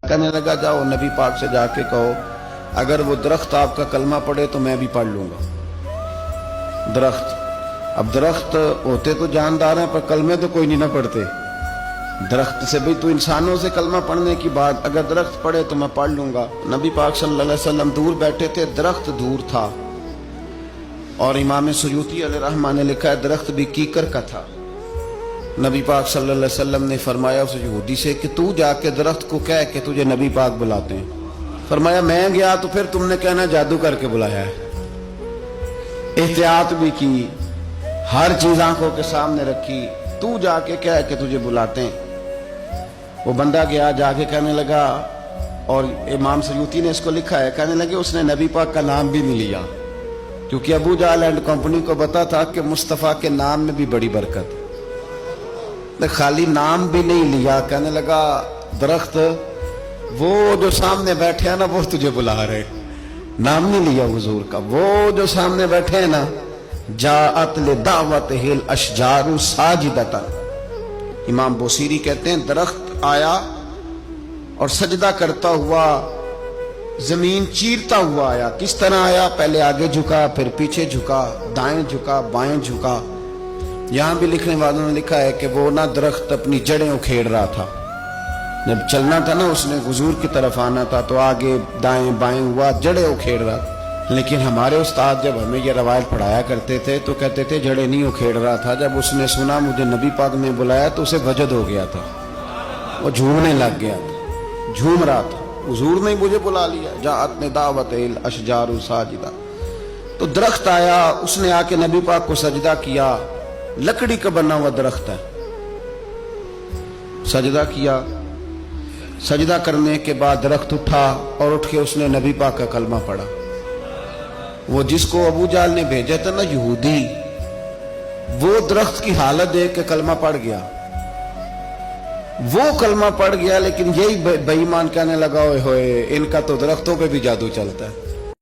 کہنے لگا جاؤ نبی پاک سے جا کے کہو اگر وہ درخت آپ کا کلمہ پڑھے تو میں بھی پڑھ لوں گا۔ درخت، اب درخت ہوتے تو جاندار ہیں پر کلمے تو کوئی نہیں نہ پڑھتے۔ درخت سے بھی تو انسانوں سے کلمہ پڑھنے کی بات، اگر درخت پڑھے تو میں پڑھ لوں گا۔ نبی پاک صلی اللہ علیہ وسلم دور بیٹھے تھے، درخت دور تھا، اور امام سیوطی علیہ رحمہ نے لکھا ہے درخت بھی کیکر کا تھا۔ نبی پاک صلی اللہ علیہ وسلم نے فرمایا اس یہودی سے کہ تو جا کے درخت کو کہہ کہ تجھے نبی پاک بلاتے ہیں۔ فرمایا میں گیا تو پھر تم نے کہنا جادو کر کے بلایا ہے۔ احتیاط بھی کی، ہر چیز آنکھوں کے سامنے رکھی، تو جا کے کہہ کہ تجھے بلاتے ہیں۔ وہ بندہ گیا، جا کے کہنے لگا، اور امام سیوطی نے اس کو لکھا ہے، کہنے لگے اس نے نبی پاک کا نام بھی نہیں لیا، کیونکہ ابو جہل اینڈ کمپنی کو پتا تھا کہ مصطفیٰ کے نام میں بھی بڑی برکت، خالی نام بھی نہیں لیا۔ کہنے لگا درخت وہ جو سامنے بیٹھے ہیں نا وہ تجھے بلا رہے، نام نہیں لیا حضور کا، وہ جو سامنے بیٹھے ہیں نا، جاءت لدعوتہ الاشجار ساجدۃ۔ امام بوصیری کہتے ہیں درخت آیا اور سجدہ کرتا ہوا، زمین چیرتا ہوا آیا۔ کس طرح آیا؟ پہلے آگے جھکا، پھر پیچھے جھکا، دائیں جھکا، بائیں جھکا۔ یہاں بھی لکھنے والوں نے لکھا ہے کہ وہ نہ درخت اپنی جڑیں اکھیڑ رہا تھا، جب چلنا تھا نا اس نے حضور کی طرف آنا تھا تو آگے دائیں بائیں ہوا، جڑیں اکھیڑ رہا تھا۔ لیکن ہمارے استاد جب ہمیں یہ روایت پڑھایا کرتے تھے تو کہتے تھے جڑیں نہیں اکھیڑ رہا تھا، جب اس نے سنا مجھے نبی پاک نے بلایا تو اسے وجد ہو گیا تھا، وہ جھومنے لگ گیا تھا، جھوم رہا تھا، حضور نے مجھے بلا لیا، جاءت لدعوتہ الاشجار ساجدۃ۔ تو درخت آیا، اس نے آ کے نبی پاک کو سجدہ کیا، لکڑی کا بنا ہوا درخت ہے، سجدہ کیا۔ سجدہ کرنے کے بعد درخت اٹھا اور اٹھ کے اس نے نبی پاک کا کلمہ پڑھا۔ وہ جس کو ابو جہل نے بھیجا تھا نا یہودی، وہ درخت کی حالت دیکھ کے کلمہ پڑھ گیا، وہ کلمہ پڑھ گیا، لیکن یہی بے ایمان کہنے لگا ہوئے ہوئے ان کا تو درختوں پہ بھی جادو چلتا ہے۔